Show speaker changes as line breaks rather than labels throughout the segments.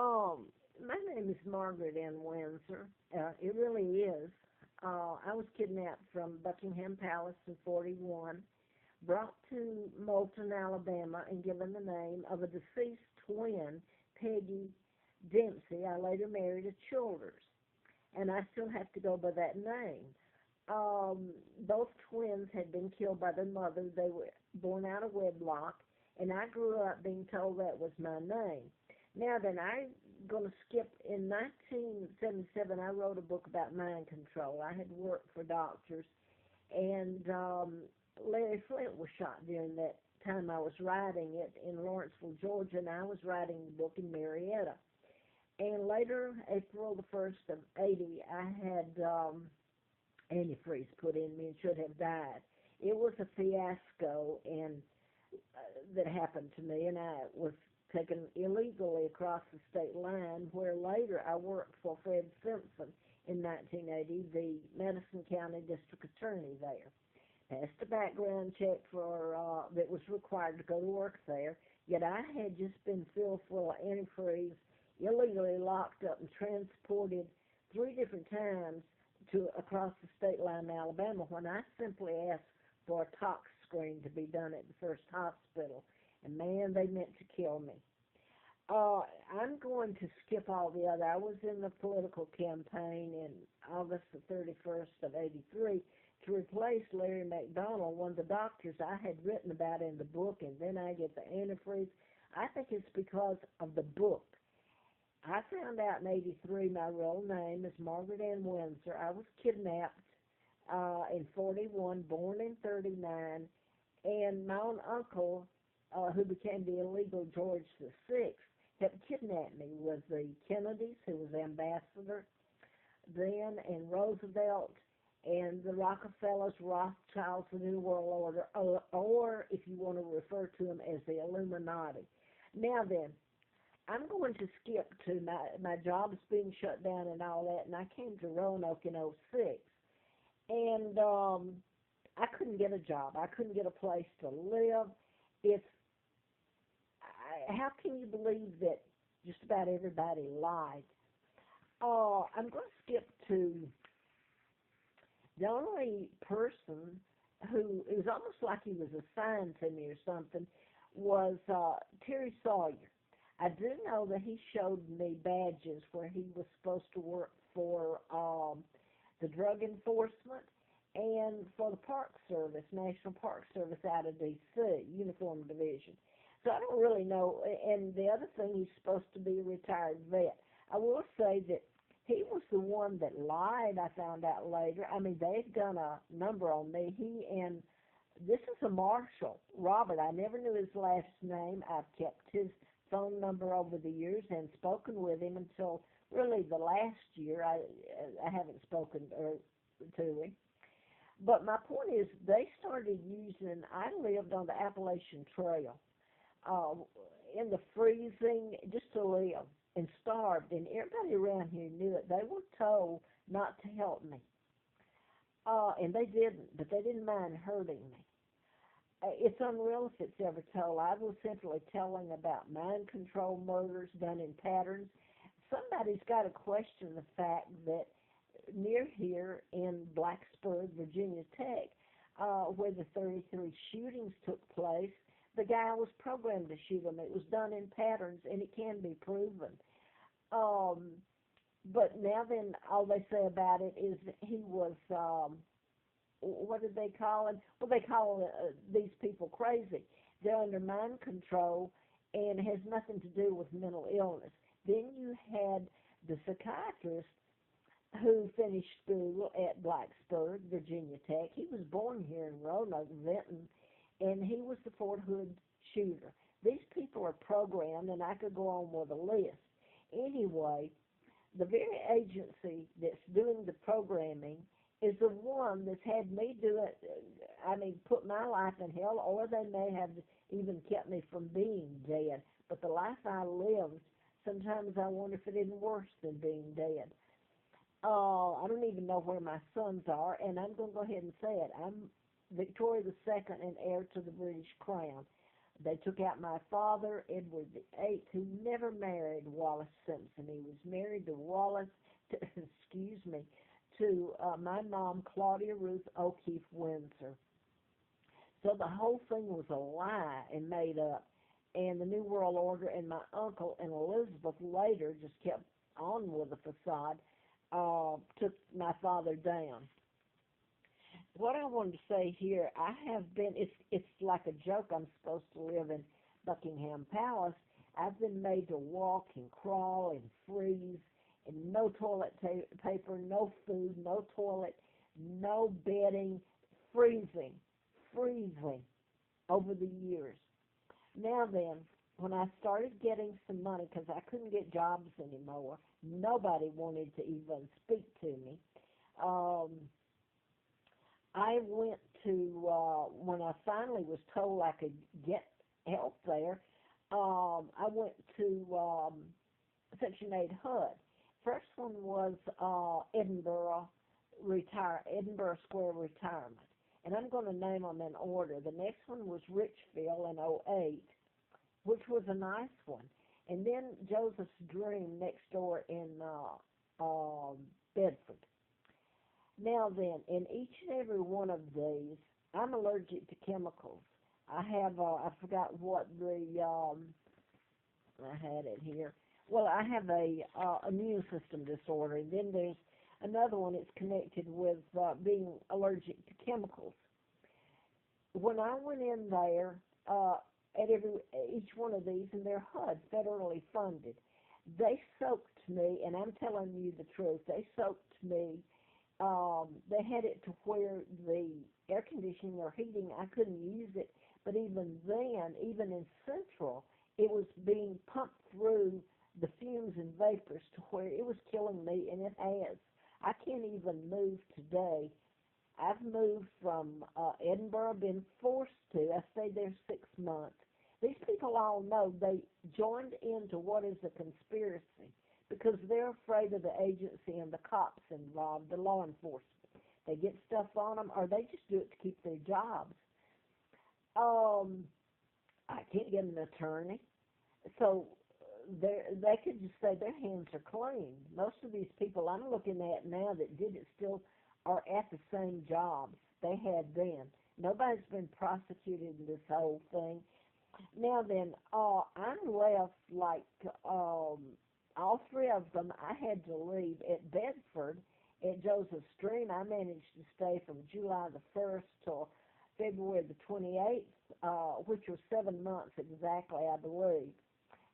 Um, my name is Margaret in Windsor. It really is. I was kidnapped from Buckingham Palace in 41, brought to Moulton, Alabama, and given the name of a deceased twin, Peggy Dempsey. I later married a Childers, and I still have to go by that name. Both twins had been killed by their mother. They were born out of wedlock, and I grew up being told that was my name. Now then, I'm going to skip. In 1977, I wrote a book about mind control. I had worked for doctors, and Larry Flint was shot during that time I was writing it in Lawrenceville, Georgia, and I was writing the book in Marietta. And later, April the 1st of 80, I had antifreeze put in me and should have died. It was a fiasco and that happened to me, and I was taken illegally across the state line, where later I worked for Fred Simpson in 1980, the Madison County District Attorney there. Passed a background check for that was required to go to work there, yet I had just been filled full of antifreeze, illegally locked up and transported 3 different times to across the state line in Alabama, when I simply asked for a tox screen to be done at the first hospital. And man, they meant to kill me. I'm going to skip all the other. I was in the political campaign in August the 31st of 83 to replace Larry McDonald, one of the doctors I had written about in the book, and then I get the antifreeze. I think it's because of the book. I found out in 83 my real name is Margaret Ann Windsor. I was kidnapped in 41, born in 39, and my own uncle, who became the illegal George VI, had kidnapped me with the Kennedys, who was ambassador then, and Roosevelt, and the Rockefellers, Rothschilds, the New World Order, or if you want to refer to them as the Illuminati. Now then, I'm going to skip to my jobs being shut down and all that, and I came to Roanoke in '06, and I couldn't get a job. I couldn't get a place to live. It's how can you believe that just about everybody lied? I'm going to skip to the only person who, it was almost like he was assigned to me or something, was Terry Sawyer. I do know that he showed me badges where he was supposed to work for the Drug Enforcement and for the Park Service, National Park Service out of D.C., Uniform Division. So I don't really know. And the other thing, he's supposed to be a retired vet. I will say that he was the one that lied, I found out later. I mean, they'd done a number on me. He and this is a marshal, Robert. I never knew his last name. I've kept his phone number over the years and spoken with him until really the last year. I haven't spoken to him. But my point is, they started using, I lived on the Appalachian Trail in the freezing just to live and starved, and everybody around here knew it. They were told not to help me, and they didn't, but they didn't mind hurting me. It's unreal if it's ever told. I was simply telling about mind control murders done in patterns. Somebody's got to question the fact that near here in Blacksburg, Virginia Tech, where the 33 shootings took place, the guy was programmed to shoot them. It was done in patterns, and it can be proven. But now then, all they say about it is that he was, what did they call him? Well, they call these people crazy. They're under mind control, and it has nothing to do with mental illness. Then you had the psychiatrist who finished school at Blacksburg, Virginia Tech. He was born here in Roanoke, Vinton, and he was the Fort Hood shooter. These people are programmed, and I could go on with a list. Anyway, the very agency that's doing the programming is the one that's had me do it, put my life in hell, or they may have even kept me from being dead. But the life I lived, sometimes I wonder if it isn't worse than being dead. I don't even know where my sons are, and I'm going to go ahead and say it. I'm Victoria II and heir to the British crown. They took out my father, Edward the Eighth, who never married Wallace Simpson. He was married to Wallace, to, excuse me, to my mom, Claudia Ruth O'Keefe Windsor. So the whole thing was a lie and made up. And the New World Order and my uncle and Elizabeth later just kept on with the facade, took my father down. What I wanted to say here, I have been, it's like a joke I'm supposed to live in Buckingham Palace. I've been made to walk and crawl and freeze, and no toilet paper, no food, no toilet, no bedding, freezing over the years. Now then, when I started getting some money, because I couldn't get jobs anymore, nobody wanted to even speak to me. I went to, when I finally was told I could get help there, I went to Section 8 HUD. First one was Edinburgh Square Retirement. And I'm going to name them in order. The next one was Richfield in '08, which was a nice one. And then Joseph's Dream next door in Bedford. Now then, in each and every one of these, I'm allergic to chemicals. I have, I forgot what I had it here. Well, I have a immune system disorder. And then there's another one that's connected with being allergic to chemicals. When I went in there, at each one of these, and they're HUD, federally funded, they soaked me, and I'm telling you the truth, they soaked me. They had it to where the air conditioning or heating, I couldn't use it, but even then, even in Central, it was being pumped through the fumes and vapors to where it was killing me, and it has. I can't even move today. I've moved from Edinburgh, been forced to. I stayed there 6 months. These people all know they joined into what is a conspiracy because they're afraid of the agency and the cops involved, the law enforcement. They get stuff on them, or they just do it to keep their jobs. I can't get an attorney, so they could just say their hands are clean. Most of these people I'm looking at now that did it still are at the same jobs they had then. Nobody's been prosecuted in this whole thing. Now then, I'm left like all three of them. I had to leave at Bedford at Joseph's Dream. I managed to stay from July the 1st till February the 28th, which was 7 months exactly, I believe.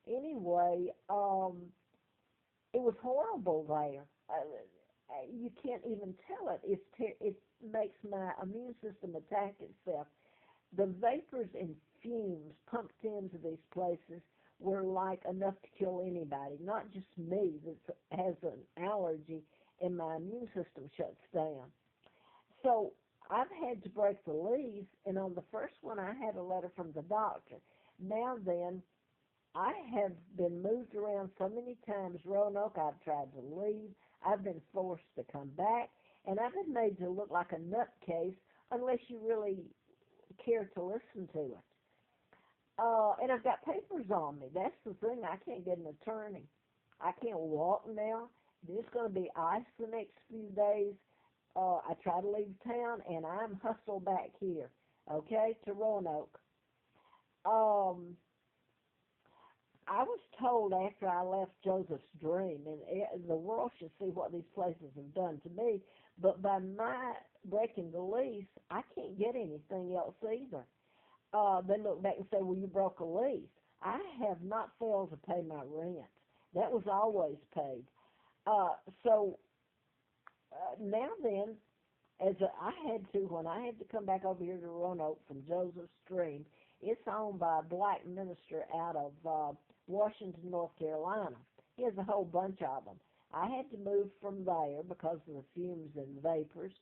Anyway, it was horrible there. You can't even tell it. It makes my immune system attack itself. The vapors and fumes pumped into these places were like enough to kill anybody, not just me that has an allergy and my immune system shuts down. So I've had to break the lease, and on the first one I had a letter from the doctor. Now then, I have been moved around so many times. Roanoke, I've tried to leave. I've been forced to come back, and I've been made to look like a nutcase unless you really care to listen to it. And I've got papers on me. That's the thing. I can't get an attorney. I can't walk now. There's going to be ice the next few days. I try to leave town, and I'm hustled back here, okay, to Roanoke. I was told after I left Joseph's Dream, and the world should see what these places have done to me, but by my breaking the lease, I can't get anything else either. They look back and say, well, you broke a lease. I have not failed to pay my rent. That was always paid. So now then, I had to, when I had to come back over here to Roanoke from Joseph's Dream, it's owned by a black minister out of Washington, North Carolina. He has a whole bunch of them. I had to move from there because of the fumes and vapors.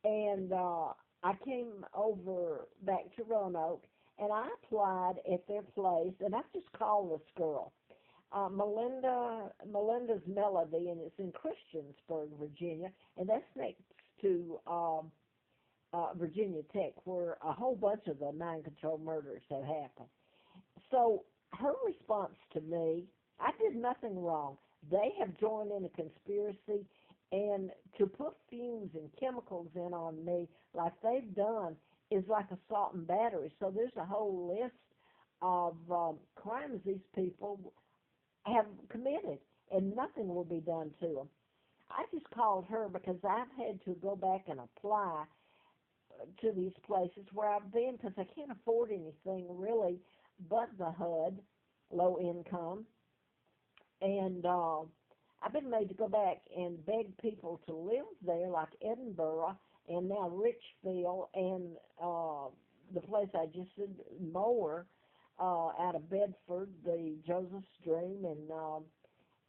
And I came over back to Roanoke, and I applied at their place, and I've just called this girl. Melinda's Melody, and it's in Christiansburg, Virginia, and that's next to Virginia Tech, where a whole bunch of the mind control murders have happened. So her response to me, I did nothing wrong. They have joined in a conspiracy, and to put fumes and chemicals in on me like they've done is like assault and battery. So there's a whole list of crimes these people have committed, and nothing will be done to them. I just called her because I've had to go back and apply to these places where I've been because I can't afford anything really but the HUD, low income, and I've been made to go back and beg people to live there, like Edinburgh and now Richfield and the place I just said, Mower, out of Bedford, the Joseph's Dream, and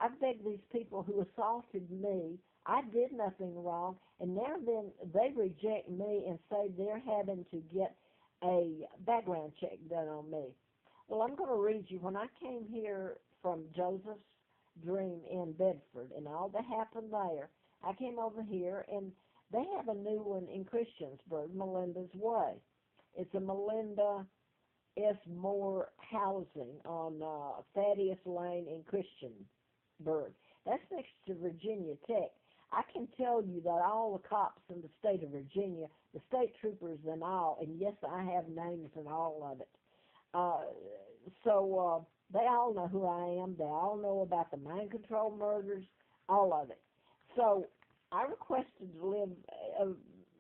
I've begged these people who assaulted me. I did nothing wrong, and now then they reject me and say they're having to get a background check done on me. Well, I'm going to read you. When I came here from Joseph's Dream in Bedford and all that happened there, I came over here, and they have a new one in Christiansburg, Melinda's Way. It's a Melinda S. Moore housing on Thaddeus Lane in Christiansburg. That's next to Virginia Tech. I can tell you that all the cops in the state of Virginia, the state troopers and all, and yes, I have names and all of it. They all know who I am. They all know about the mind control murders, all of it. So I requested to live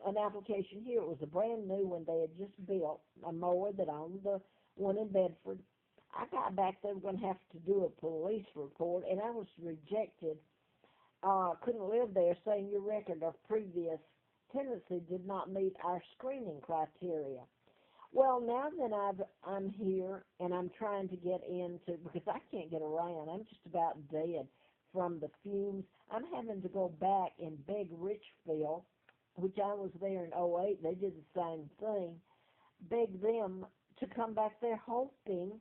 an application here. It was a brand new one they had just built, a mower that owned the one in Bedford. I got back, they were going to have to do a police report, and I was rejected. Couldn't live there, saying your record of previous tenancy did not meet our screening criteria. Well, now that I'm here and I'm trying to get into, because I can't get around, I'm just about dead from the fumes. I'm having to go back and beg Richfield, which I was there in '08, they did the same thing, beg them to come back there hoping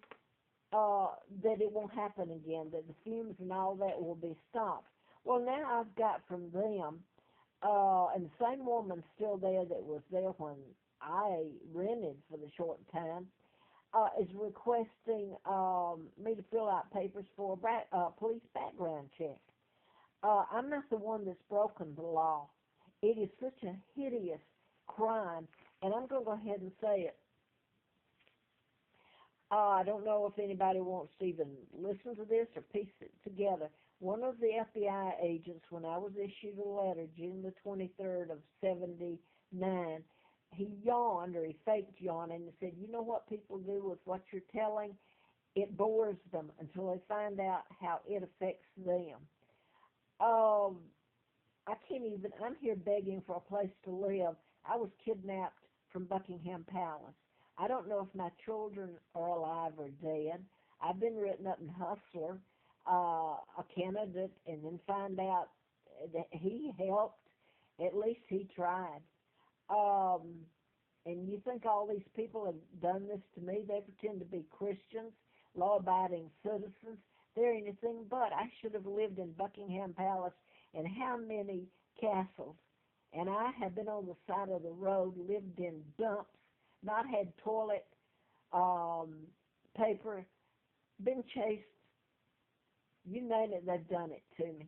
that it won't happen again, that the fumes and all that will be stopped. Well, now I've got from them, and the same woman's still there that was there when I rented for the short time, is requesting me to fill out papers for a police background check. I'm not the one that's broken the law. It is such a hideous crime, and I'm going to go ahead and say it. I don't know if anybody wants to even listen to this or piece it together. One of the FBI agents, when I was issued a letter, June the 23rd of '79, he yawned, or he faked yawning, and said, you know what people do with what you're telling? It bores them until they find out how it affects them. I can't even, I'm here begging for a place to live. I was kidnapped from Buckingham Palace. I don't know if my children are alive or dead. I've been written up in Hustler, a candidate, and then find out that he helped. At least he tried. And you think all these people have done this to me? They pretend to be Christians, law-abiding citizens. They're anything but. I should have lived in Buckingham Palace and how many castles. And I have been on the side of the road, lived in dumps, not had toilet paper, been chased. You name it, they've done it to me.